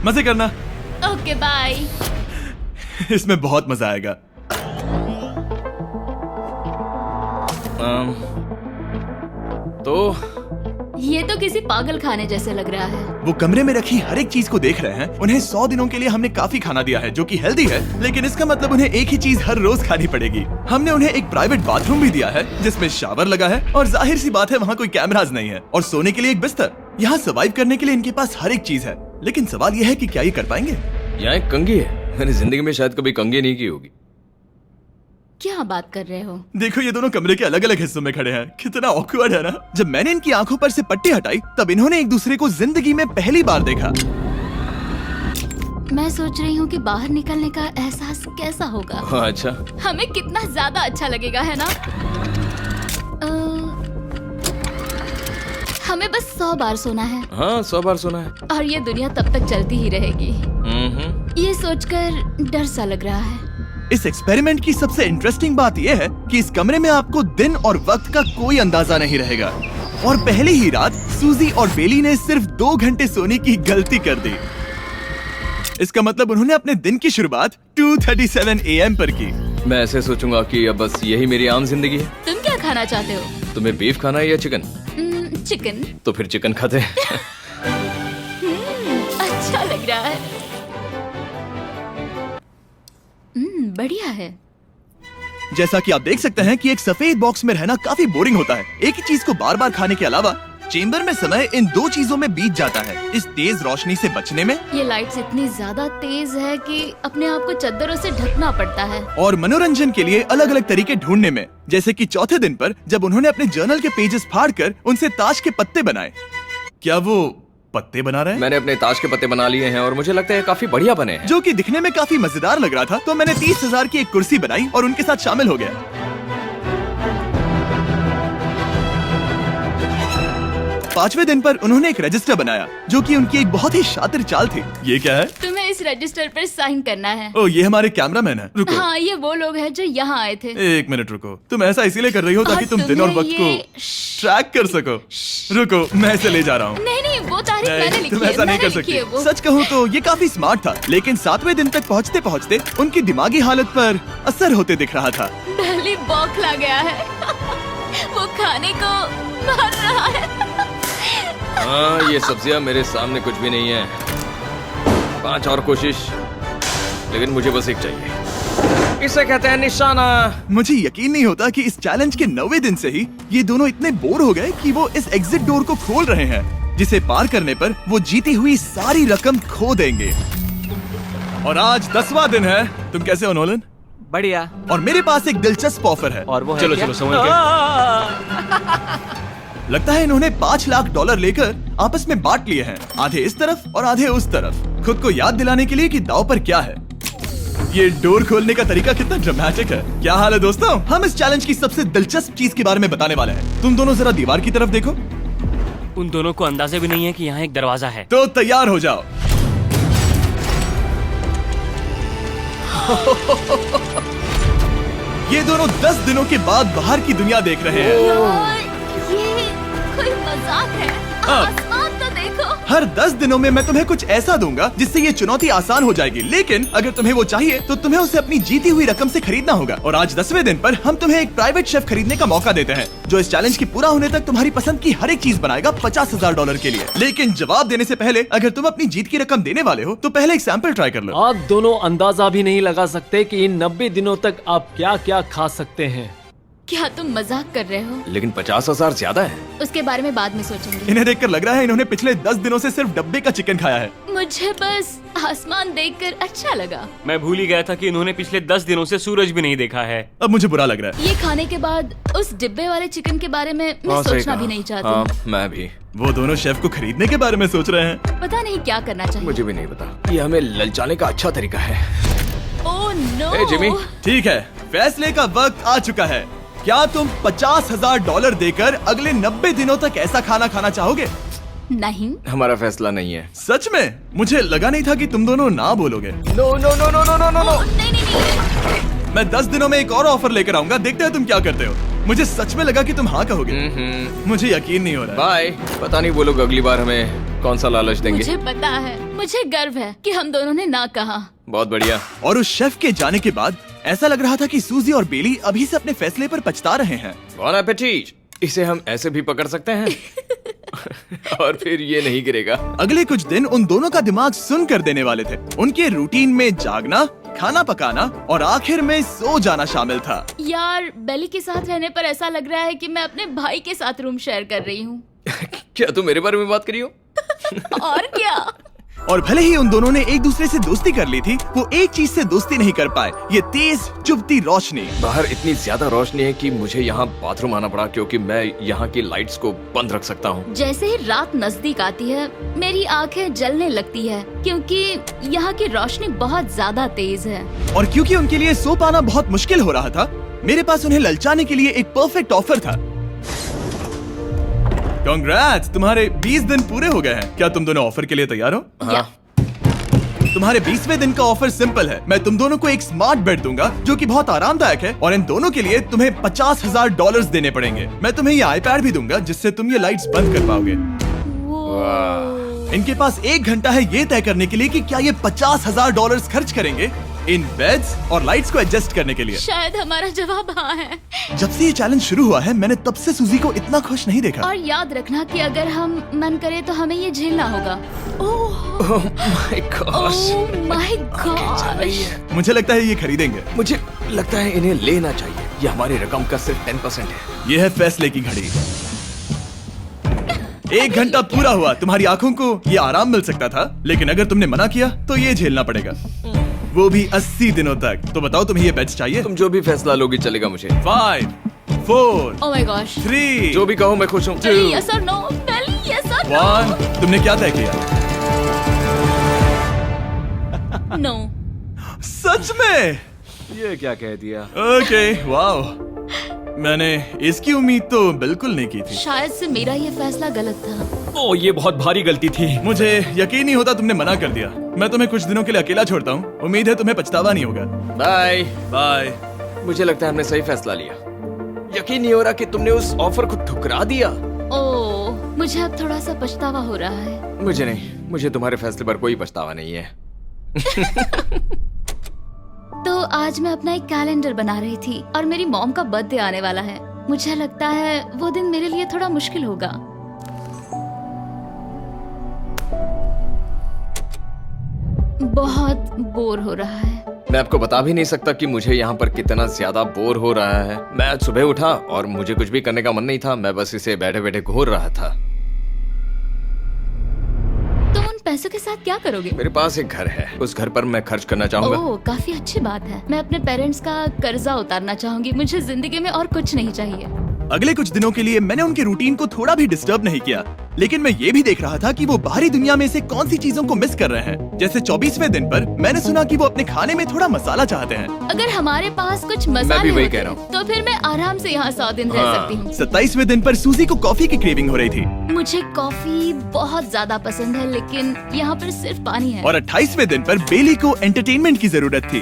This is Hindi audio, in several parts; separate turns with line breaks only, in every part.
मजे करना।
Okay bye.
इसमें बहुत मजा आएगा।
तो
ये तो किसी पागल खाने जैसे लग रहा है।
वो कमरे में रखी हर एक चीज को देख रहे हैं। उन्हें 100 दिनों के लिए हमने काफी खाना दिया है जो कि हेल्दी है, लेकिन इसका मतलब उन्हें एक ही चीज हर रोज खानी पड़ेगी। हमने उन्हें एक प्राइवेट बाथरूम भी दिया है जिसमें शावर लगा है और जाहिर सी बात है वहाँ कोई कैमराज नहीं है, और सोने के लिए एक बिस्तर। यहाँ सर्वाइव करने के लिए इनके पास हर एक चीज है, लेकिन सवाल यह है कि क्या ये कर पाएंगे।
यहाँ एक कंघी है, मैंने जिंदगी में शायद कभी कंघी नहीं की होगी।
क्या बात कर रहे हो?
देखो ये दोनों कमरे के अलग अलग हिस्सों में खड़े हैं। कितना ऑकवर्ड है ना। जब मैंने इनकी आंखों पर से पट्टी हटाई तब इन्होंने एक दूसरे को जिंदगी में पहली बार देखा।
मैं सोच रही हूँ कि बाहर निकलने का एहसास कैसा होगा।
हाँ, अच्छा।
हमें कितना ज्यादा अच्छा लगेगा, है ना? हमें बस 100 बार सोना है।
हाँ, 100 बार सोना है।
और ये दुनिया तब तक चलती ही रहेगी। ये सोचकर डर सा लग रहा है।
इस एक्सपेरिमेंट की सबसे इंटरेस्टिंग बात यह है कि इस कमरे में आपको दिन और वक्त का कोई अंदाजा नहीं रहेगा। और पहली ही रात सूजी और बेली ने सिर्फ 2 घंटे सोने की गलती कर दी। इसका मतलब उन्होंने अपने दिन की शुरुआत 2:37 AM पर की।
मैं ऐसे सोचूंगा कि अब बस यही मेरी आम जिंदगी है।
तुम क्या खाना चाहते हो?
तुम्हें बीफ खाना है या चिकन?
चिकन।
तो फिर चिकन खाते हैं।
अच्छा लग रहा है। बढ़िया है।
जैसा कि आप देख सकते हैं कि एक सफेद बॉक्स में रहना काफी बोरिंग होता है। एक ही चीज को बार बार खाने के अलावा चेम्बर में समय इन 2 चीजों में बीत जाता है। इस तेज रोशनी से बचने में,
ये लाइट्स इतनी ज्यादा तेज है कि अपने आप को चादरों से ढकना पड़ता है,
और मनोरंजन के लिए अलग अलग तरीके ढूंढने में। जैसे कि चौथे दिन पर जब उन्होंने अपने जर्नल के पेजेस फाड़कर उनसे ताश के पत्ते बनाए। क्या वो पत्ते बना रहे हैं?
मैंने अपने ताश के पत्ते बना लिए हैं और मुझे लगता है काफी बढ़िया बने हैं।
जो कि दिखने में काफी मजेदार लग रहा था, तो मैंने 30,000 की एक कुर्सी बनाई और उनके साथ शामिल हो गया। 5वें दिन पर उन्होंने एक रजिस्टर बनाया जो कि उनकी एक बहुत ही शातिर चाल थी। ये क्या है?
तुम्हें इस रजिस्टर पर साइन करना है।
ओ, ये हमारे कैमरामैन है। रुको।
हाँ, ये वो लोग हैं जो यहाँ आए थे।
1 मिनट रुको। तुम ऐसा इसीलिए कर रही हो ताकि
और
तुम दिन और
तुम्हें
वक्त को
ये
ट्रैक कर सको। रुको, मैं इसे ले जा रहा हूँ।
नहीं, वो तारीख मैंने लिखी
तुम
है।
ऐसा नहीं कर
मैंने लिखी है
सकती।
वो।
सच कहूँ तो ये काफी स्मार्ट था, लेकिन 7वें दिन तक पहुँचते पहुँचते उनकी दिमागी हालत पर असर होते दिख रहा था।
पहली बौखला गया है। वो खाने को मार रहा है।
हाँ, ये सब्जियां मेरे सामने कुछ भी नहीं है। 5 और कोशिश, लेकिन मुझे बस एक चाहिए। इसे कहते हैं निशाना।
मुझे यकीन नहीं होता कि इस चैलेंज के 9वें दिन से ही ये दोनों इतने बोर हो गए कि वो इस एग्जिट डोर को खोल रहे हैं, जिसे पार करने पर वो जीती हुई सारी रकम खो देंगे। और आज 10वां दिन है। तुम कैसे हो नोलन?
बढ़िया।
और मेरे पास एक दिलचस्प ऑफर है।
और वो है
चलो
क्या?
चलो समझ गए।
लगता है इन्होंने $5 लाख लेकर आपस में बांट लिए हैं, आधे इस तरफ और आधे उस तरफ, खुद को याद दिलाने के लिए कि दांव पर क्या है। ये डोर खोलने का तरीका कितना ड्रामेटिक है। क्या हाल है दोस्तों? हम इस चैलेंज की सबसे दिलचस्प चीज के बारे में बताने वाले हैं। तुम दोनों जरा दीवार की तरफ देखो।
उन दोनों को अंदाजा भी नहीं है कि यहाँ एक दरवाजा है।
तो तैयार हो जाओ। ये दोनों 10 दिनों के बाद बाहर की दुनिया देख रहे हैं।
यार, ये कोई मजाक है। आसमान तो देखो।
हर 10 दिनों में मैं तुम्हें कुछ ऐसा दूंगा जिससे ये चुनौती आसान हो जाएगी, लेकिन अगर तुम्हें वो चाहिए तो तुम्हें उसे अपनी जीती हुई रकम से खरीदना होगा। और आज 10वें दिन पर हम तुम्हें एक प्राइवेट शेफ खरीदने का मौका देते हैं जो इस चैलेंज की पूरा होने तक तुम्हारी पसंद की हर एक चीज बनाएगा $50,000 के लिए। लेकिन जवाब देने से पहले अगर तुम अपनी जीत की रकम देने वाले हो तो पहले एक सैंपल ट्राई कर लो।
आप दोनों अंदाजा भी नहीं लगा सकते कि इन 90 दिनों तक आप क्या क्या खा सकते हैं।
क्या तुम मजाक कर रहे हो?
लेकिन 50,000 ज्यादा है।
उसके बारे में बाद में सोचेंगे।
इन्हें देखकर लग रहा है इन्होंने पिछले 10 दिनों से सिर्फ डब्बे का चिकन खाया है।
मुझे बस आसमान देखकर अच्छा लगा।
मैं भूल ही गया था कि इन्होंने पिछले 10 दिनों से सूरज भी नहीं देखा है।
अब मुझे बुरा लग रहा है।
ये खाने के बाद उस डिब्बे वाले चिकन के बारे में मैं
हाँ, सही
सोचना
कहा।
भी नहीं चाहती।
हाँ, मैं भी।
वो दोनों शेफ को खरीदने के बारे में सोच रहे हैं।
पता नहीं क्या करना चाहिए।
मुझे भी नहीं पता। ये हमें ललचाने का अच्छा तरीका है।
Oh no.
ए, जिमी।
ठीक है, फैसले का वक्त आ चुका है। क्या तुम $50,000 देकर अगले 90 दिनों तक ऐसा खाना खाना चाहोगे?
नहीं।
हमारा फैसला नहीं है।
सच में? मुझे लगा नहीं था कि तुम दोनों ना बोलोगे।
No no no no no no no no.
नहीं।
मैं 10 दिनों में एक और ऑफर लेकर आऊंगा, देखते हैं तुम क्या करते हो। मुझे सच में लगा कि तुम हाँ कहोगे। मुझे यकीन नहीं हो रहा है।
बाय। पता नहीं वो लोग अगली बार हमें कौन सा लालच देंगे।
मुझे पता है, मुझे गर्व है कि हम दोनों ने ना कहा।
बहुत बढ़िया।
और उस शेफ के जाने के बाद ऐसा लग रहा था कि सूजी और बेली अभी से अपने फैसले पर पछता रहे हैं।
बॉन एपेटीट। इसे हम ऐसे भी पकड़ सकते हैं और फिर ये नहीं गिरेगा।
अगले कुछ दिन उन दोनों का दिमाग सुन कर देने वाले थे। उनके रूटीन में जागना, खाना पकाना और आखिर में सो जाना शामिल था।
यार बेली के साथ रहने पर ऐसा लग रहा है कि मैं अपने भाई के साथ रूम शेयर कर रही हूँ।
क्या तुम मेरे बारे में बात करी हो?
और क्या।
और भले ही उन दोनों ने एक दूसरे से दोस्ती कर ली थी, वो एक चीज से दोस्ती नहीं कर पाए, ये तेज चुभती रोशनी।
बाहर इतनी ज्यादा रोशनी है कि मुझे यहाँ बाथरूम आना पड़ा क्योंकि मैं यहाँ की लाइट्स को बंद रख सकता हूँ।
जैसे ही रात नजदीक आती है मेरी आंखें जलने लगती है क्योंकि यहाँ की रोशनी बहुत ज्यादा तेज है।
और क्योंकि उनके लिए सो पाना बहुत मुश्किल हो रहा था, मेरे पास उन्हें ललचाने के लिए एक परफेक्ट ऑफर था। कांग्रेट्स, तुम्हारे 20 दिन पूरे हो गए हैं। क्या तुम दोनों ऑफर के लिए तैयार हो?
हाँ।
तुम्हारे 20वें दिन का ऑफर सिंपल है। मैं तुम दोनों को एक स्मार्ट बेड दूंगा जो कि बहुत आरामदायक है और इन दोनों के लिए तुम्हें $50,000 देने पड़ेगे। मैं तुम्हें ये आईपैड भी दूंगा जिससे तुम ये लाइट्स बंद कर पाओगे। इनके पास 1 घंटा है ये तय करने के लिए कि क्या ये $50,000 खर्च करेंगे इन बेड्स और लाइट्स को एडजस्ट करने के लिए।
शायद हमारा जवाब हाँ है।
जब से ये चैलेंज शुरू हुआ है मैंने तब से सूजी को इतना खुश नहीं देखा।
और याद रखना कि अगर हम मन करें तो हमें ये झेलना होगा। Oh my God.
मुझे लगता है ये खरीदेंगे।
मुझे लगता है इन्हें लेना चाहिए। ये हमारी रकम का सिर्फ 10% है।
ये है फैसले की घड़ी। 1 घंटा पूरा हुआ, तुम्हारी आंखों को ये आराम मिल सकता था, लेकिन अगर तुमने मना किया तो ये झेलना पड़ेगा, वो भी 80 दिनों तक। तो बताओ तुम्हें ये बेड्स चाहिए?
तुम जो भी फैसला लोगी चलेगा मुझे।
5, 4,
ओह माय गॉश।
3,
जो भी कहो मैं खुश हूँ।
यस और नो। बेली यस और
1। तुमने क्या तय किया?
नो।
सच में?
ये क्या कह दिया?
Okay, wow. मैंने इसकी उम्मीद तो बिल्कुल नहीं की थी।
शायद से मेरा ये फैसला गलत था।
ओ, ये बहुत भारी गलती थी।
मुझे यकीन नहीं होता तुमने मना कर दिया। मैं तुम्हें कुछ दिनों के लिए अकेला छोड़ता हूँ। उम्मीद है तुम्हें पछतावा नहीं होगा।
Bye
bye.
मुझे लगता है हमने सही फैसला लिया। यकीन नहीं हो रहा कि तुमने उस ऑफर को ठुकरा दिया।
ओह, मुझे अब थोड़ा सा पछतावा हो रहा है।
मुझे नहीं, मुझे तुम्हारे फैसले पर कोई पछतावा नहीं है।
तो आज मैं अपना एक कैलेंडर बना रही थी और मेरी मॉम का बर्थडे आने वाला है। मुझे लगता है वो दिन मेरे लिए थोड़ा मुश्किल होगा। बहुत बोर हो रहा है।
मैं आपको बता भी नहीं सकता कि मुझे यहाँ पर कितना ज्यादा बोर हो रहा है। मैं आज सुबह उठा और मुझे कुछ भी करने का मन नहीं था। मैं बस इसे बैठे बैठे घूर रहा था।
तुम उन पैसों के साथ क्या करोगे?
मेरे पास एक घर है, उस घर पर मैं खर्च करना चाहूंगा।
ओह, काफी अच्छी बात है। मैं अपने पेरेंट्स का कर्जा उतारना चाहूंगी। मुझे जिंदगी में और कुछ नहीं चाहिए।
अगले कुछ दिनों के लिए मैंने उनके रूटीन को थोड़ा भी डिस्टर्ब नहीं किया, लेकिन मैं ये भी देख रहा था कि वो बाहरी दुनिया में से कौन सी चीजों को मिस कर रहे हैं। जैसे 24वें दिन पर मैंने सुना कि वो अपने खाने में थोड़ा मसाला चाहते हैं।
अगर हमारे पास कुछ
मैं भी
मसाले
वही
होते
कह रहा हूँ।
तो फिर मैं आराम से यहाँ 100 दिन रह
हाँ।
सकती हूँ।
27वें दिन पर सूजी को कॉफी की क्रेविंग हो रही थी
मुझे कॉफी बहुत ज्यादा पसंद है, लेकिन यहाँ पर सिर्फ पानी है।
और 28वें दिन पर बेली को एंटरटेनमेंट की जरूरत थी।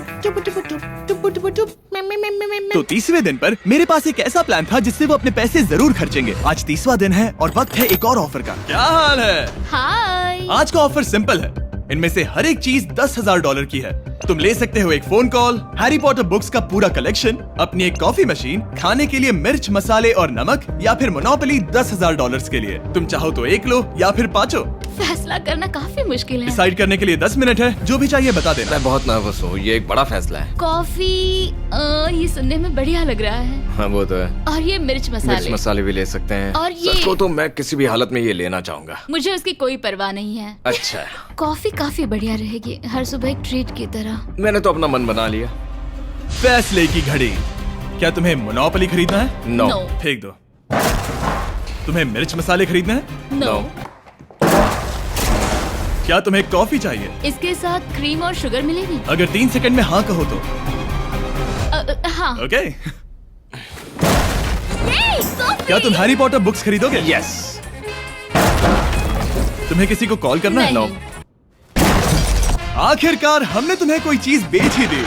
तो 30वें दिन पर मेरे पास एक ऐसा प्लान था जिससे वो अपने पैसे जरूर खर्चेंगे। आज 30वां दिन है और वक्त है एक और ऑफर का। क्या हाल है?
हाय।
आज का ऑफर सिंपल है। इनमें से हर एक चीज $10,000 की है। तुम ले सकते हो एक phone call, Harry Potter books का पूरा कलेक्शन, अपनी एक कॉफी मशीन, खाने के लिए मिर्च, मसाले और नमक, या फिर मोनोपोली $10,000 के लिए। तुम चाहो तो एक लो या फिर पांचों।
फैसला करना काफी मुश्किल है।
डिसाइड करने के लिए 10 मिनट है। जो भी चाहिए बता देना।
मैं बहुत नर्वस हूँ, ये एक बड़ा फैसला है।
कॉफी ये सुनने में बढ़िया लग रहा है।
हाँ वो तो है।
और ये मिर्च
मिर्च
मसाले।
मसाले भी ले सकते हैं।
और ये-
सच को तो मैं किसी भी हालत में ये लेना चाहूंगा।
मुझे उसकी कोई परवाह नहीं है।
अच्छा,
कॉफी काफी बढ़िया रहेगी, हर सुबह एक ट्रीट की तरह।
मैंने तो अपना मन बना लिया।
फैसले की घड़ी। क्या तुम्हें मोनोपोली खरीदना है?
नो।
No.
फेंक दो। तुम्हें मिर्च मसाले खरीदना है?
नो।
क्या तुम्हें कॉफी चाहिए?
इसके साथ क्रीम और शुगर मिलेगी?
अगर 3 सेकंड में हाँ कहो तो।
हाँ।
ओके।
कॉफी!
क्या तुम हैरी पॉटर बुक्स खरीदोगे?
यस।
तुम्हें किसी को कॉल करना है?
नहीं।
आखिरकार हमने तुम्हें कोई चीज बेच ही दी।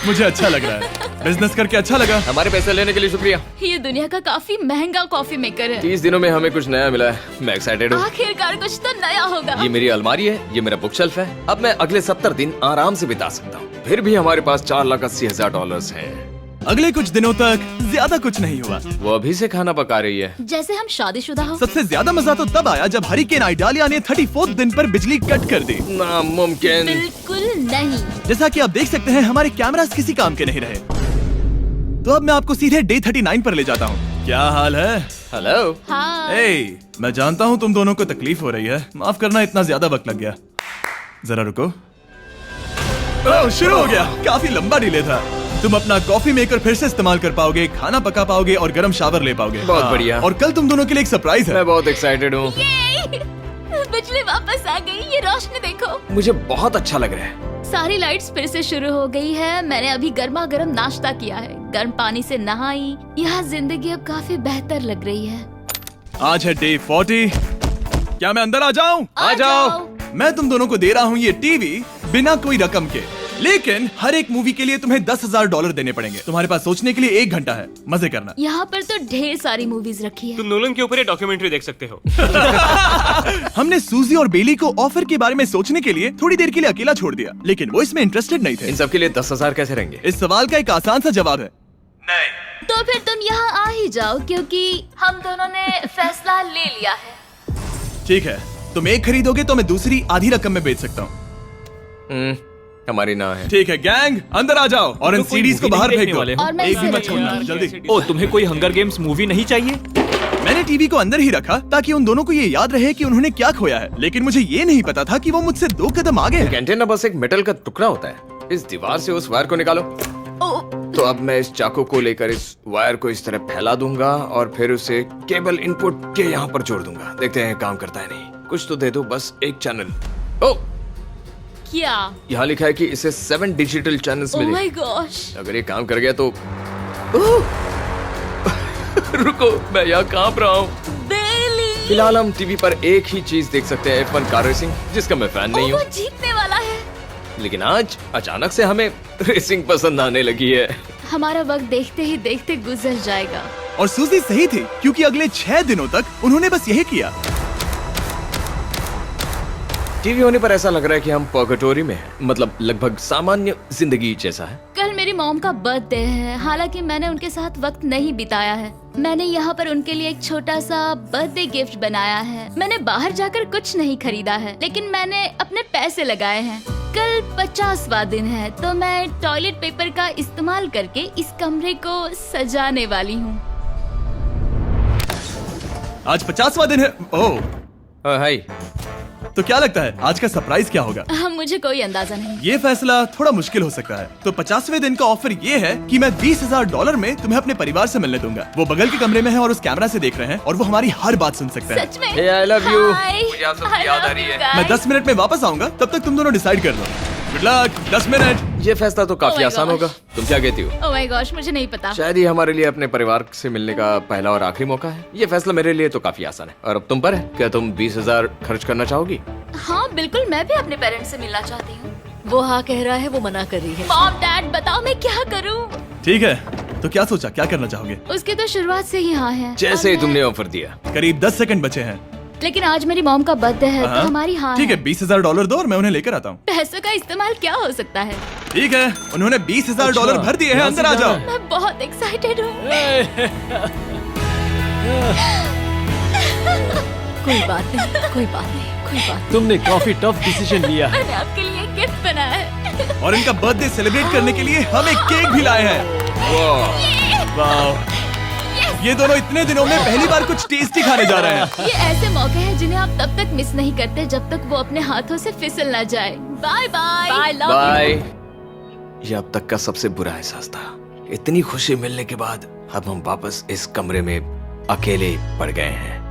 मुझे अच्छा लग रहा है, बिजनेस करके अच्छा लगा।
हमारे पैसे लेने के लिए शुक्रिया।
ये दुनिया का काफी महंगा कॉफी मेकर है।
30 दिनों में हमें कुछ नया मिला है, मैं एक्साइटेड हूँ।
आखिरकार कुछ तो नया होगा।
ये मेरी अलमारी है, ये मेरा बुक शेल्फ है। अब मैं अगले 70 दिन आराम से बिता सकता हूँ। फिर भी हमारे पास $4,80,000 हैं।
अगले कुछ दिनों तक ज्यादा कुछ नहीं हुआ।
वो अभी से खाना पका रही है।
जैसे हम शादीशुदा हो।
सबसे ज्यादा मजा तो तब आया जब हरिकेन आइडालिया ने 34 दिन पर बिजली कट कर दी।
नामुमकिन।
बिल्कुल नहीं।
जैसा कि आप देख सकते हैं हमारे कैमरास किसी काम के नहीं रहे। तो अब मैं आपको सीधे डे 39 पर ले जाता हूँ। क्या हाल है?
हेलो।
हाँ।
ए, मैं जानता हूँ तुम दोनों को तकलीफ हो रही है, माफ करना इतना ज्यादा वक्त लग गया। जरा रुको। ओह, शुरू हो गया। काफी लंबा डिले था। तुम अपना कॉफी मेकर फिर से इस्तेमाल कर पाओगे, खाना पका पाओगे और गर्म शावर ले पाओगे।
बहुत बढ़िया।
और कल तुम दोनों के लिए एक सरप्राइज है।
मैं बहुत एक्साइटेड हूँ।
बिजली वापस आ गई। ये रोशनी देखो।
मुझे बहुत अच्छा लग रहा है।
सारी लाइट्स फिर से शुरू हो गई है। मैंने अभी गर्मा गर्म नाश्ता किया है, गर्म पानी से नहाई। यहाँ जिंदगी अब काफी बेहतर लग रही है।
आज है डे 40। क्या मैं अंदर आ जाऊं?
आ जाओ।
मैं तुम दोनों को दे रहा हूँ ये टीवी बिना कोई रकम के, लेकिन हर एक मूवी के लिए तुम्हें $10,000 देने पड़ेंगे। तुम्हारे पास सोचने के लिए 1 घंटा है, मजे करना।
यहाँ पर तो ढेर सारी मूवीज रखी है।
तुम नोलन के ऊपर ये डॉक्यूमेंट्री देख सकते हो।
हमने सूजी और बेली को ऑफर के बारे में सोचने के लिए थोड़ी देर के लिए अकेला छोड़ दिया, लेकिन वो इसमें इंटरेस्टेड नहीं थे।
इन सब के लिए 10,000 कैसे रहेंगे?
इस सवाल का एक आसान सा जवाब है नहीं।
तो फिर तुम यहाँ आ ही जाओ, क्योंकि हम दोनों ने फैसला ले लिया है।
ठीक है, तुम एक खरीदोगे तो मैं दूसरी आधी रकम में बेच सकता हूँ।
हमारी ना है।
ठीक है गैंग, अंदर आ जाओ और इन
तो कोई
सीडीज को
movie
बाहर
नहीं
फेंक
देखने
दो।
वाले हो?
और मैं
एक भी
इसे
मत छोड़ना,
रखूंगी।
जल्दी।
ओ, तुम्हें कोई हंगर गेम्स मूवी नहीं चाहिए?
मैंने टीवी को अंदर ही रखा ताकि उन दोनों को ये याद रहे कि उन्होंने क्या खोया है, लेकिन मुझे ये नहीं पता था कि वो मुझसे 2 कदम आगे हैं।
एंटेना बस एक मेटल का टुकड़ा होता है। इस दीवार से उस वायर को निकालो। तो अब मैं इस चाकू को लेकर इस वायर को इस तरह फैला दूंगा और फिर उसे केबल इनपुट के यहाँ पर जोड़ दूंगा। देखते हैं काम करता है नहीं। कुछ तो दे दो, बस एक चैनल। ओ,
क्या?
यहाँ लिखा है कि इसे 7 डिजिटल चैनल्स
ओह
मिले।
My gosh.
अगर ये काम कर गया तो रुको, मैं यहाँ कांप रहा हूँ।
बेली।
फिलहाल हम टीवी पर एक ही चीज देख सकते हैं, F1 कार रेसिंग, जिसका मैं फैन नहीं
वो
हूँ।
जीतने वाला है।
लेकिन आज अचानक से हमें रेसिंग पसंद आने लगी है।
हमारा वक्त देखते ही देखते गुजर जाएगा।
और सूजी सही थी, क्योंकि अगले 6 दिनों तक उन्होंने बस यही किया।
टीवी होने पर ऐसा लग रहा है कि हम पर्गेटोरी में हैं, मतलब लगभग सामान्य जिंदगी जैसा है।
कल मेरी मॉम का बर्थडे है, हालांकि मैंने उनके साथ वक्त नहीं बिताया है। मैंने यहाँ पर उनके लिए एक छोटा सा बर्थडे गिफ्ट बनाया है। मैंने बाहर जाकर कुछ नहीं खरीदा है, लेकिन मैंने अपने पैसे लगाए हैं। कल 50वां दिन है, तो मैं टॉयलेट पेपर का इस्तेमाल करके इस कमरे को सजाने वाली हूँ।
आज 50वां दिन है। ओह,
हाय।
तो क्या लगता है आज का सरप्राइज क्या होगा?
मुझे कोई अंदाजा नहीं।
ये फैसला थोड़ा मुश्किल हो सकता है। तो 50वें दिन का ऑफर ये है कि मैं $20,000 में तुम्हें अपने परिवार से मिलने दूंगा। वो बगल के कमरे में है और उस कैमरा से देख रहे हैं और वो हमारी हर बात सुन सकते हैं।
सच में?
Hey, I love you.
Hi.
मुझे आप सबकी
I
याद आ
love
रही
you
है।
guys.
मैं 10 मिनट में वापस आऊंगा, तब तक तुम दोनों डिसाइड कर लो। Good luck. 10 मिनट।
ये फैसला तो
Oh
काफी
my
आसान
gosh.
होगा। तुम क्या कहती हो?
ओह माय गॉश, मुझे नहीं पता।
शायद ये हमारे लिए अपने परिवार से मिलने का पहला और आखिरी मौका है। ये फैसला मेरे लिए तो काफी आसान है। और अब तुम पर है, क्या तुम 20,000 खर्च करना चाहोगी?
हाँ बिल्कुल, मैं भी अपने पेरेंट्स से मिलना चाहती हूँ।
वो हाँ कह रहा है, वो मना कर रही है।
मॉम डैड बताओ मैं क्या करूँ?
ठीक है, तो क्या सोचा, क्या करना चाहोगे?
उसकी तो शुरुआत से ही हाँ है।
जैसे ही
और
तुमने ऑफर दिया।
करीब 10 सेकंड बचे हैं।
लेकिन आज मेरी मॉम का बर्थडे है, तो
हाँ?
हमारी हाँ
ठीक है, $20,000 दो और मैं उन्हें लेकर आता हूँ।
पैसों का इस्तेमाल क्या हो सकता है?
ठीक है, उन्होंने $20,000
अच्छा,
भर दिए हैं।
यहाँ
अंदर
से
आ जाओ।
जाना
मैं बहुत एक्साइटेड हूँ।
कोई बात नहीं, कोई बात नहीं, कोई बात नहीं।
तुमने काफी टफ डिसीजन लिया है।
मैंने आपके लिए गिफ्ट बनाया है।
और इनका बर्थडे सेलिब्रेट करने के लिए हम एक केक भी लाए हैं। वाह, ये दोनों इतने दिनों में पहली बार कुछ टेस्टी खाने जा रहे हैं।
ये ऐसे मौके हैं जिन्हें आप तब तक मिस नहीं करते जब तक वो अपने हाथों से फिसल ना जाए। Bye bye. Bye love
bye. ये अब तक का सबसे बुरा एहसास था। इतनी खुशी मिलने के बाद अब हम वापस इस कमरे में अकेले पड़ गए हैं।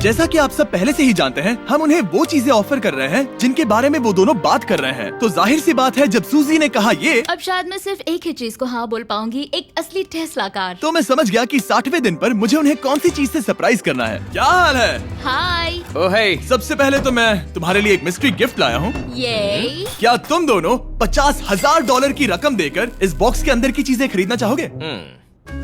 जैसा कि आप सब पहले से ही जानते हैं, हम उन्हें वो चीजें ऑफर कर रहे हैं जिनके बारे में वो दोनों बात कर रहे हैं। तो जाहिर सी बात है, जब सूजी ने कहा ये,
अब शायद मैं सिर्फ एक ही चीज को हाँ बोल पाऊंगी, एक असली टेस्ला कार।
तो मैं समझ गया कि 60वें दिन पर मुझे उन्हें कौन सी चीज से सरप्राइज करना है। क्या हाल है?
हाय।
ओह हे,
सबसे पहले तो मैं तुम्हारे लिए एक मिस्ट्री गिफ्ट लाया हूँ।
ये
क्या तुम दोनों $50,000 की रकम देकर इस बॉक्स के अंदर की चीजें खरीदना चाहोगे?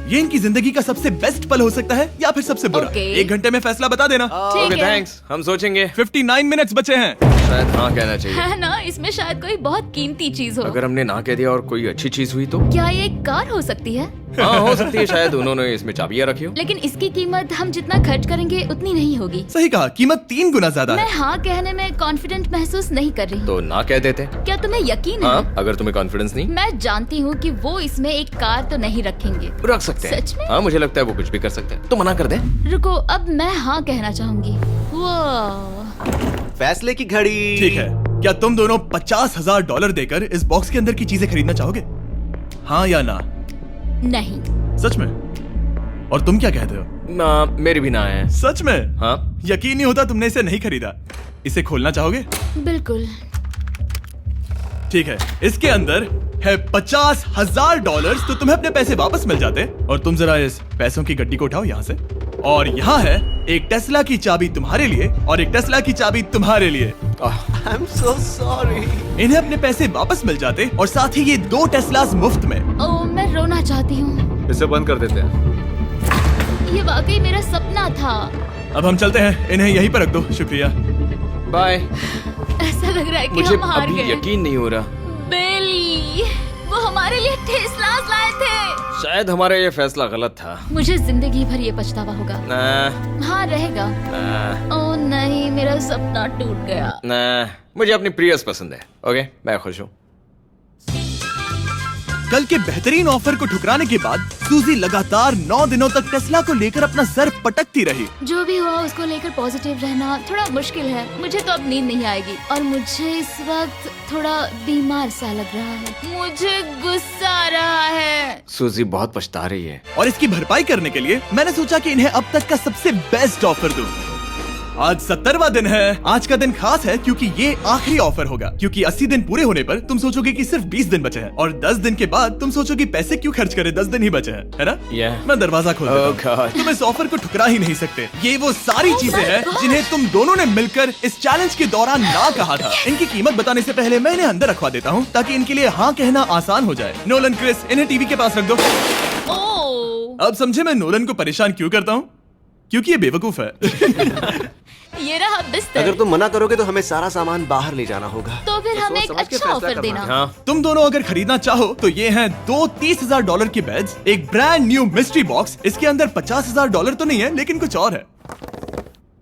ये इनकी जिंदगी का सबसे बेस्ट पल हो सकता है या फिर सबसे बुरा।
Okay.
1 घंटे में फैसला बता देना।
ठीक
ओके
है।
थैंक्स, हम सोचेंगे।
59 मिनट्स बचे हैं।
शायद हाँ कहना चाहिए।
है ना, इसमें शायद कोई बहुत कीमती चीज हो।
अगर हमने ना कह दिया और कोई अच्छी चीज हुई तो?
क्या ये एक कार हो सकती है?
हाँ हो सकती है, शायद उन्होंने इसमें चाबियां रखी हो।
लेकिन इसकी कीमत हम जितना खर्च करेंगे उतनी नहीं होगी।
सही कहा, कीमत 3 गुना ज्यादा
मैं
है।
हाँ कहने में कॉन्फिडेंट महसूस नहीं कर रही।
तो ना कह देते।
क्या तुम्हें यकीन है?
हाँ, अगर तुम्हें कॉन्फिडेंस नहीं,
मैं जानती हूँ कि वो इसमें एक कार तो नहीं रखेंगे।
रख सकते हैं।
सच में?
हाँ मुझे लगता है वो कुछ भी कर सकते हैं। तो मना कर दे।
रुको, अब मैं हाँ कहना चाहूंगी। वो
फैसले की घड़ी।
ठीक है, क्या तुम दोनों $50,000 देकर इस बॉक्स के अंदर की चीजें खरीदना चाहोगे? हाँ या ना?
नहीं।
सच में? और तुम क्या कहते हो?
ना, मेरी भी ना है।
सच में?
हाँ
यकीन नहीं होता तुमने इसे नहीं खरीदा। इसे खोलना चाहोगे?
बिल्कुल।
ठीक है, इसके अंदर है $50,000, तो तुम्हें अपने पैसे वापस मिल जाते। और तुम जरा इस पैसों की गड्डी को उठाओ यहाँ से। और यहाँ है एक टेस्ला की चाबी तुम्हारे लिए और एक टेस्ला की चाबी तुम्हारे लिए।
I am so sorry.
इन्हें अपने पैसे वापस मिल जाते और साथ ही ये 2 टेस्लास मुफ्त में।
ओह, मैं रोना चाहती हूँ।
इसे बंद कर देते हैं।
ये वाकई मेरा सपना था।
अब हम चलते हैं, इन्हें यहीं पर रख दो। शुक्रिया।
बाय।
ऐसा लग रहा है कि
मुझे
हम हार
अभी
गए।
यकीन नहीं हो रहा।
बेली, वो हमारे लिए टेस्लास लाए थे।
शायद हमारा ये फैसला गलत था।
मुझे जिंदगी भर ये पछतावा होगा।
ना,
हाँ रहेगा।
ना,
ओह नहीं, मेरा सपना टूट गया।
ना, मुझे अपनी प्रियस पसंद है। ओके, मैं खुश हूँ।
कल के बेहतरीन ऑफर को ठुकराने के बाद सूजी लगातार 9 दिनों तक टेस्ला को लेकर अपना सर पटकती रही।
जो भी हुआ उसको लेकर पॉजिटिव रहना थोड़ा मुश्किल है। मुझे तो अब नींद नहीं आएगी और मुझे इस वक्त थोड़ा बीमार सा लग रहा है। मुझे गुस्सा आ रहा है।
सूजी बहुत पछता रही है।
और इसकी भरपाई करने के लिए मैंने सोचा कि इन्हें अब तक का सबसे बेस्ट ऑफर दूं। आज 70वां दिन है। आज का दिन खास है क्योंकि ये आखिरी ऑफर होगा। क्योंकि 80 दिन पूरे होने पर तुम सोचोगे कि सिर्फ 20 दिन बचे हैं और 10 दिन के बाद तुम सोचोगे पैसे क्यों खर्च करें, 10 दिन ही बचे हैं, है ना?
Yeah.
मैं दरवाजा खोल देता हूं।
Oh God.
तुम इस ऑफर को ठुकरा ही नहीं सकते। ये वो सारी चीजें हैं जिन्हें तुम दोनों ने मिलकर इस चैलेंज के दौरान ना कहा था। इनकी कीमत बताने से पहले मैं इन्हें अंदर रखवा देता हूँ ताकि इनके लिए हाँ कहना आसान हो जाए। नोलन, क्रिस, इन्हें टीवी के पास रख दो।
ओह,
अब समझे मैं नोलन को परेशान क्यों करता हूँ? क्योंकि ये बेवकूफ है।
ये रहा बिस्तर।
अगर तुम मना करोगे तो हमें सारा सामान बाहर ले जाना होगा।
तो फिर हमें एक
समझ के
अच्छा
फैसला
ऑफर
करना
देना।
हाँ,
तुम दोनों अगर खरीदना चाहो तो ये हैं 2 $30,000 के बेड्स, एक ब्रांड न्यू मिस्ट्री बॉक्स। इसके अंदर $50,000 तो नहीं है लेकिन कुछ और है।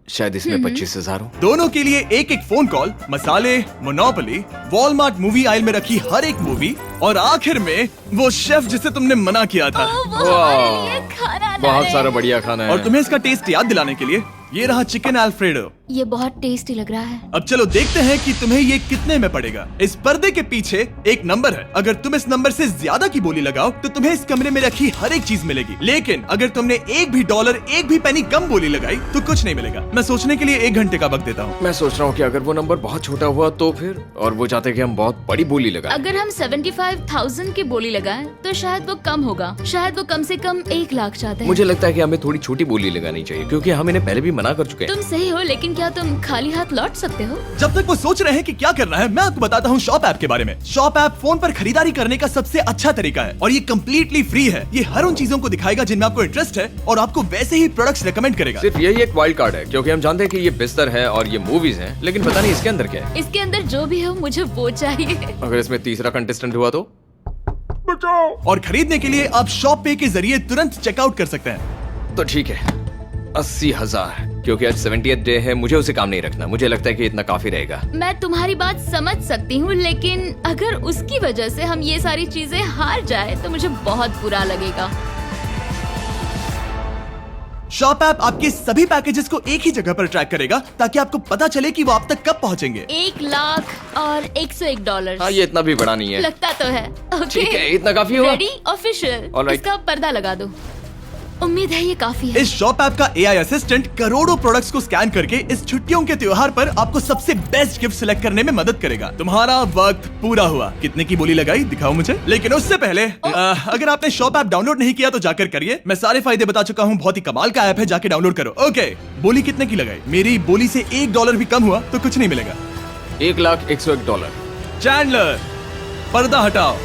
शायद इसमें 25,000 हो।
दोनों के लिए एक एक फोन कॉल, मसाले, मोनोपोली, वॉलमार्ट मूवी आइल में रखी हर एक मूवी और आखिर में वो शेफ जिसे तुमने मना किया था।
ओह, वो हमारे लिए खाना लाए।
बहुत सारा बढ़िया खाना है।
और तुम्हें इसका टेस्ट याद दिलाने के लिए ये रहा चिकन अल्फ्रेडो।
ये बहुत टेस्टी लग रहा है।
अब चलो देखते हैं कि तुम्हें ये कितने में पड़ेगा। इस पर्दे के पीछे एक नंबर है। अगर तुम इस नंबर से ज्यादा की बोली लगाओ तो तुम्हें इस कमरे में रखी हर एक चीज मिलेगी। लेकिन अगर तुमने एक भी डॉलर, एक भी पेनी कम बोली लगाई तो कुछ नहीं मिलेगा। मैं सोचने के लिए 1 घंटे का वक्त देता हूँ।
मैं सोच रहा हूँ कि अगर वो नंबर बहुत छोटा हुआ तो फिर, और वो चाहते कि हम बहुत बड़ी बोली लगाएं।
अगर हम 75,000 की बोली लगाएं तो शायद वो कम होगा। शायद वो कम से कम 1 लाख चाहते हैं।
मुझे लगता है कि हमें थोड़ी छोटी बोली लगानी चाहिए क्योंकि हम इन्हें पहले भी मना कर चुके हैं।
तुम सही हो, लेकिन क्या तुम खाली हाथ लौट सकते हो?
जब तक वो सोच रहे हैं कि क्या करना है, मैं आपको बताता हूँ शॉप ऐप के बारे में। शॉप ऐप फोन पर खरीदारी करने का सबसे अच्छा तरीका है और ये कम्प्लीटली फ्री है। ये हर उन चीजों को दिखाएगा जिनमें आपको इंटरेस्ट है और आपको वैसे ही प्रोडक्ट्स रेकमेंड करेगा।
सिर्फ यही एक वाइल्ड कार्ड है क्योंकि हम जानते हैं कि ये बिस्तर है और ये मूवीज हैं, लेकिन पता नहीं इसके अंदर क्या है।
इसके अंदर जो भी हो मुझे वो चाहिए।
अगर इसमें तीसरा कंटेस्टेंट हुआ तो?
और खरीदने के लिए आप शॉप पे के जरिए तुरंत चेकआउट कर सकते हैं।
तो ठीक है, 80,000, क्योंकि आज 70th डे है। मुझे उसे काम नहीं रखना। मुझे लगता है कि इतना काफी रहेगा।
मैं तुम्हारी बात समझ सकती हूँ, लेकिन अगर उसकी वजह से हम ये सारी चीजें हार जाए तो मुझे बहुत बुरा लगेगा।
शॉप ऐप आपके सभी पैकेजेस को एक ही जगह पर ट्रैक करेगा ताकि आपको पता चले कि वो आप तक कब पहुंचेंगे।
1 लाख और $101।
हाँ, ये इतना भी बड़ा नहीं है।
लगता तो है।
ठीक है, इतना काफी हुआ।
रेडी? ऑफिशियल।
Alright.
इसका पर्दा लगा दो। उम्मीद है ये काफी है।
इस शॉप ऐप का एआई असिस्टेंट करोड़ों प्रोडक्ट्स को स्कैन करके इस छुट्टियों के त्योहार पर आपको सबसे बेस्ट गिफ्ट सिलेक्ट करने में मदद करेगा। तुम्हारा वक्त पूरा हुआ। कितने की बोली लगाई दिखाओ मुझे। लेकिन उससे पहले अगर आपने शॉप ऐप डाउनलोड नहीं किया तो जाकर करिए। मैं सारे फायदे बता चुका हूँ। बहुत ही कमाल का ऐप है, जाके डाउनलोड करो। ओके, बोली कितने की लगाई? मेरी बोली से $1 भी कम हुआ तो कुछ नहीं मिलेगा।
$1,01,001।
चैंडलर, पर्दा हटाओ।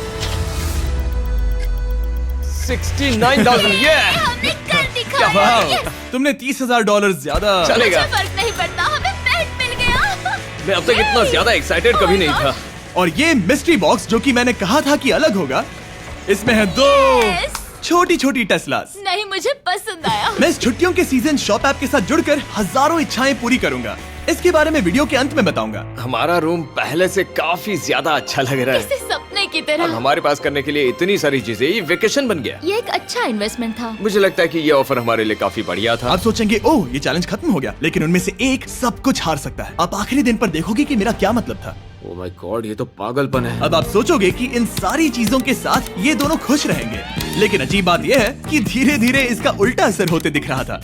69,000। ये
हमने कर दिखाया।
वाह, तुमने $30,000 ज्यादा।
चलेगा।
मुझे फर्क नहीं पड़ता, हमें पेट मिल गया।
मैं अब तक इतना ज्यादा एक्साइटेड कभी नहीं था।
और ये मिस्ट्री बॉक्स जो कि मैंने कहा था कि अलग होगा, इसमें है 2
Yes.
छोटी छोटी टेस्लास।
नहीं, मुझे पसंद आया।
मैं इस छुट्टियों के सीजन शॉप ऐप के साथ जुड़कर हजारों इच्छाएं पूरी करूंगा। इसके बारे में वीडियो के अंत में बताऊंगा।
हमारा रूम पहले से काफी ज्यादा अच्छा लग रहा है।
इसे सपने की
अब
तरह।
हमारे पास करने के लिए इतनी सारी चीजें, ये वेकेशन बन गया।
ये एक अच्छा इन्वेस्टमेंट था।
मुझे लगता है कि ये ऑफर हमारे लिए काफी बढ़िया था।
आप सोचेंगे ओह ये चैलेंज खत्म हो गया, लेकिन उनमें से एक सब कुछ हार सकता है। आप आखिरी दिन पर देखोगे कि मेरा क्या मतलब था।
ओह माय गॉड, ये तो पागलपन है।
अब आप सोचोगे कि इन सारी चीजों के साथ ये दोनों खुश रहेंगे, लेकिन अजीब बात यह है कि धीरे धीरे इसका उल्टा असर होते दिख रहा था।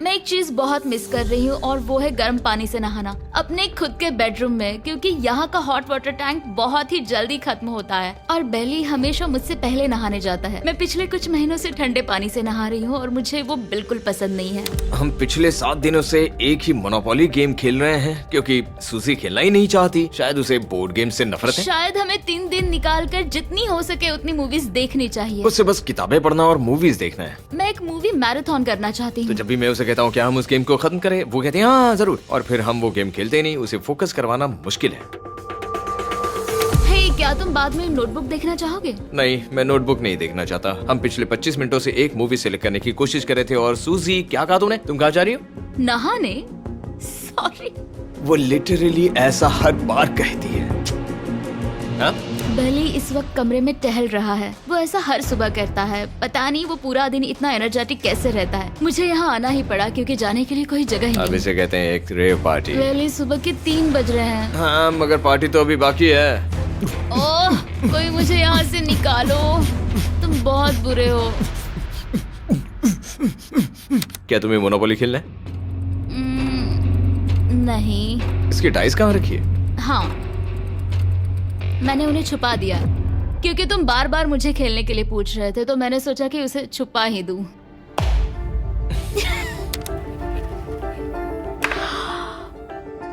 मैं एक चीज बहुत मिस कर रही हूँ और वो है गर्म पानी से नहाना अपने खुद के बेडरूम में, क्योंकि यहाँ का हॉट वाटर टैंक बहुत ही जल्दी खत्म होता है और बेली हमेशा मुझसे पहले नहाने जाता है। मैं पिछले कुछ महीनों से ठंडे पानी से नहा रही हूँ और मुझे वो बिल्कुल पसंद नहीं है।
हम पिछले 7 दिनों से एक ही मोनोपोली गेम खेल रहे हैं क्योंकि सूजी खेलना ही नहीं चाहती। शायद उसे बोर्ड गेम से नफरत है।
शायद हमें 3 दिन निकाल कर जितनी हो सके उतनी मूवीज देखनी चाहिए।
उससे बस किताबें पढ़ना और मूवीज देखना है।
मैं एक मूवी मैराथन करना चाहती
तो
हूँ।
जब भी मैं उसे कहता हूँ क्या हम उस गेम को खत्म करें, वो कहते हैं हाँ जरूर, और फिर हम वो गेम खेलते नहीं। उसे फोकस करवाना मुश्किल है।
हे, क्या तुम बाद में नोटबुक देखना चाहोगे?
नहीं, मैं नोटबुक नहीं देखना चाहता। हम पिछले 25 मिनटों से एक मूवी सिलेक्ट करने की कोशिश कर रहे थे। और सूजी, क्या कहा तूने? तुम कहाँ जा रही हो?
नहाने? सॉरी।
वो लिटरली ऐसा हर बार कहती है। हाँ?
बेली इस वक्त कमरे में टहल रहा है। वो ऐसा हर सुबह करता है। पता नहीं वो पूरा दिन इतना एनर्जेटिक कैसे रहता है। मुझे यहाँ आना ही पड़ा क्योंकि जाने के लिए कोई जगह ही
अब
नहीं।
इसे कहते हैं एक रेव पार्टी।
बेली, सुबह के 3 बज रहे हैं।
हाँ, मगर पार्टी तो अभी बाकी है।
ओह, कोई मुझे यहाँ से निकालो। तुम बहुत बुरे हो।
क्या तुम्हें मोनोपोली खेलना है?
नहीं।
इसकी डाइस कहाँ रखी है?
हाँ, मैंने उन्हें छुपा दिया क्योंकि तुम बार बार मुझे खेलने के लिए पूछ रहे थे, तो मैंने सोचा कि उसे छुपा ही दूं।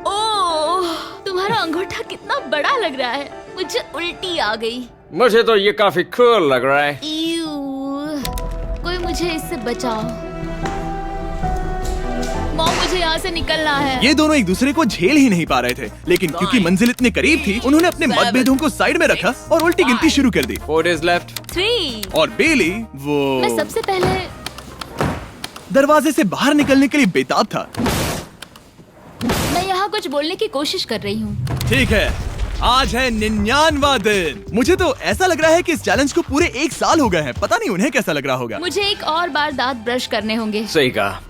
ओह, तुम्हारा अंगूठा कितना बड़ा लग रहा है। मुझे उल्टी आ गई।
मुझे तो ये काफी कूल लग रहा है।
ईऊ, कोई मुझे इससे बचाओ। मॉम, मुझे यहाँ से निकलना है।
ये दोनों एक दूसरे को झेल ही नहीं पा रहे थे, लेकिन क्योंकि मंजिल इतने करीब थी, उन्होंने अपने मतभेदों को साइड में रखा और उल्टी गिनती शुरू कर दी।
4 days left।
3।
और बेली
मैं
वो
सबसे पहले
दरवाजे से बाहर निकलने के लिए बेताब था।
मैं यहाँ कुछ बोलने की कोशिश कर रही हूँ।
ठीक है, आज है 99वां दिन। मुझे तो ऐसा लग रहा है कि इस चैलेंज को पूरे 1 साल हो गए हैं। पता नहीं उन्हें कैसा लग रहा होगा।
मुझे एक और बार दांत ब्रश करने होंगे।
सही कहा।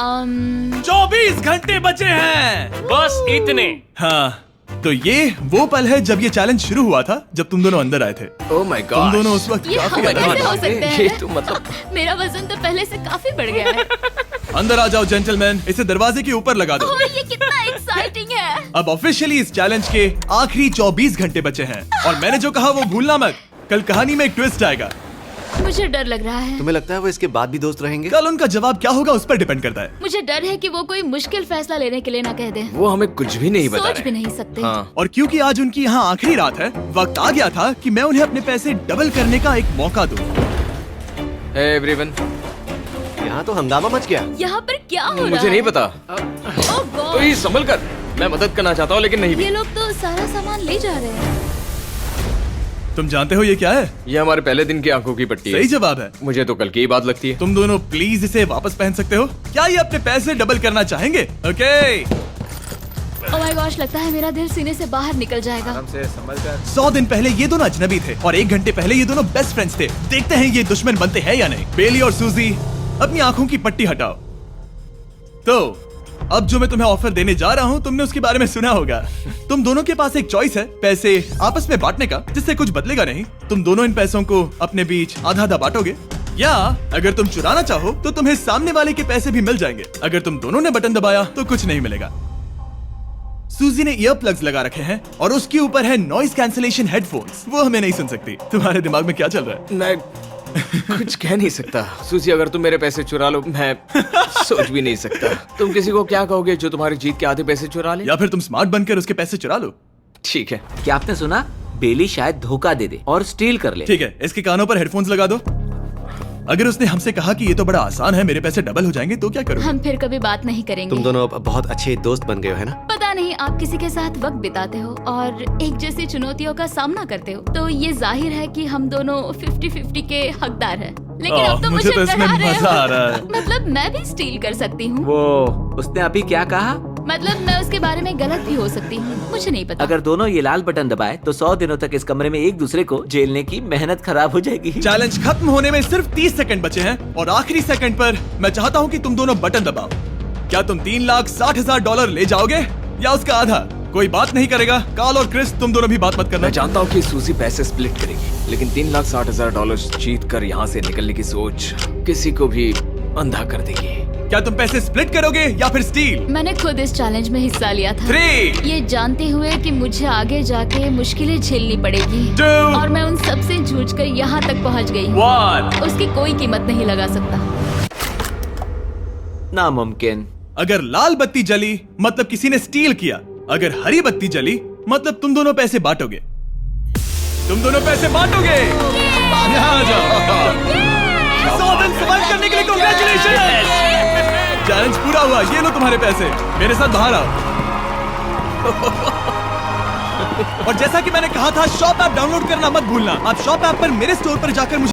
24 घंटे बचे हैं।
बस इतने।
हाँ, तो ये वो पल है जब ये चैलेंज शुरू हुआ था, जब तुम दोनों अंदर आए थे।
Oh my God.
तुम दोनों उस वक्त
ये
काफी
हम
अलग
कैसे
थे।
हो सकते हैं?
ये तो मतलब
मेरा वजन तो पहले से काफी बढ़ गया है।
अंदर आ जाओ जेंटलमैन, इसे दरवाजे के ऊपर लगा दो।
ओह, ये कितना एक्साइटिंग है।
अब ऑफिशियली इस चैलेंज के आखिरी 24 घंटे बचे हैं, और मैंने जो कहा वो भूलना मत। कल कहानी में एक ट्विस्ट आएगा।
मुझे डर लग रहा है।
तुम्हें लगता है वो इसके बाद भी दोस्त रहेंगे?
कल उनका जवाब क्या होगा उस पर डिपेंड करता है।
मुझे डर है कि वो कोई मुश्किल फैसला लेने के लिए ना कह दे।
वो हमें कुछ भी नहीं बता
सोच भी
रहे।
नहीं सकते।
हाँ।
और क्योंकि आज उनकी यहाँ आखिरी रात है, वक्त आ गया था कि मैं उन्हें अपने पैसे डबल करने का एक मौका दूं।
Hey everyone।
यहाँ तो हंगामा मच गया।
यहाँ पर क्या हो रहा है?
मुझे नहीं पता।
ओह गॉड,
तो ये संभल कर। मैं मदद करना चाहता हूँ लेकिन नहीं भी।
ये लोग तो सारा सामान ले जा रहे हैं।
तुम जानते हो ये क्या है?
ये हमारे पहले दिन की आंखों की पट्टी है।
सही जवाब है।
मुझे तो कल की ही बात लगती है।
तुम दोनों प्लीज इसे वापस पहन सकते हो? क्या ये अपने पैसे डबल करना चाहेंगे? ओके।
ओह माय गॉश, लगता है मेरा दिल सीने से बाहर निकल जाएगा।
100 दिन पहले ये दोनों अजनबी थे और 1 घंटे पहले ये दोनों बेस्ट फ्रेंड्स थे। देखते हैं ये दुश्मन बनते हैं या नहीं। बेली और सूजी, अपनी आंखों की पट्टी हटाओ। तो अब जो मैं तुम्हें ऑफर देने जा रहा हूँ तुमने उसके बारे में सुना होगा। तुम दोनों के पास एक चॉइस है पैसे आपस में बांटने का, जिससे कुछ बदलेगा नहीं। तुम दोनों इन पैसों को अपने बीच आधा आधा बांटोगे, या अगर तुम चुराना चाहो तो तुम्हें सामने वाले के पैसे भी मिल जाएंगे। अगर तुम दोनों ने बटन दबाया तो कुछ नहीं मिलेगा। सूजी ने ईयर प्लग्स लगा रखे हैं और उसके ऊपर है नॉइस कैंसिलेशन हेडफोन्स। वो हमें नहीं सुन सकती। तुम्हारे दिमाग में क्या चल रहा है?
मैं कुछ कह नहीं सकता। सूजी, अगर तुम मेरे पैसे चुरा लो, मैं सोच भी नहीं सकता। तुम किसी को क्या कहोगे जो तुम्हारी जीत के आधे पैसे चुरा ले?
या फिर तुम स्मार्ट बनकर उसके पैसे चुरा लो।
ठीक है।
क्या आपने सुना? बेली शायद धोखा दे दे और स्टील कर ले।
ठीक है, इसके कानों पर हेडफोन्स लगा दो। अगर उसने हमसे कहा कि ये तो बड़ा आसान है, मेरे पैसे डबल हो जाएंगे, तो क्या करोगे?
हम फिर कभी बात नहीं करेंगे।
तुम दोनों अब बहुत अच्छे दोस्त बन गए हो, है ना?
पता नहीं, आप किसी के साथ वक्त बिताते हो और एक जैसी चुनौतियों का सामना करते हो, तो ये जाहिर है कि हम दोनों 50-50 के हकदार हैं। लेकिन अब तो मुझे
तो इसमें
डरा रहे
मजा आ
हो।
रहा है।
मतलब मैं भी स्टील कर सकती हूँ।
वो उसने अभी क्या कहा?
मतलब मैं उसके बारे में गलत भी हो सकती हूँ, मुझे नहीं पता।
अगर दोनों ये लाल बटन दबाए तो 100 दिनों तक इस कमरे में एक दूसरे को झेलने की मेहनत खराब हो जाएगी।
चैलेंज खत्म होने में सिर्फ 30 सेकंड बचे हैं और आखिरी सेकंड पर मैं चाहता हूँ कि तुम दोनों बटन दबाओ। क्या तुम $3,60,000 ले जाओगे या उसका आधा? कोई बात नहीं करेगा। कार्ल और क्रिस, तुम दोनों भी बात मत करना।
मैं जानता हूँ कि सूजी पैसे स्प्लिट करेगी, लेकिन $3,60,000 जीत कर यहाँ से निकलने की सोच किसी को भी अंधा कर देगी।
क्या तुम पैसे स्प्लिट करोगे या फिर स्टील?
मैंने खुद इस चैलेंज में हिस्सा लिया था,
3,
ये जानते हुए कि मुझे आगे जाके मुश्किलें झेलनी पड़ेगी
2,
और मैं उन सब से जूझकर यहाँ तक पहुँच गई हूँ।
1।
उसकी कोई कीमत नहीं लगा सकता।
नामुमकिन।
अगर लाल बत्ती जली मतलब किसी ने स्टील किया, अगर हरी बत्ती जली मतलब तुम दोनों पैसे बांटोगे। तुम दोनों पैसे बांटोगे। यहाँ आ जाओ। 100 दिन सर्वाइव करने के लिए कांग्रेचुलेशन। चैलेंज पूरा हुआ। ये लो तुम्हारे पैसे, मेरे साथ बाहर आओ। और जैसा कि मैंने कहा था, शॉप ऐप डाउनलोड करना मत भूलना। आप शॉप ऐप पर मेरे स्टोर पर जाकर मुझे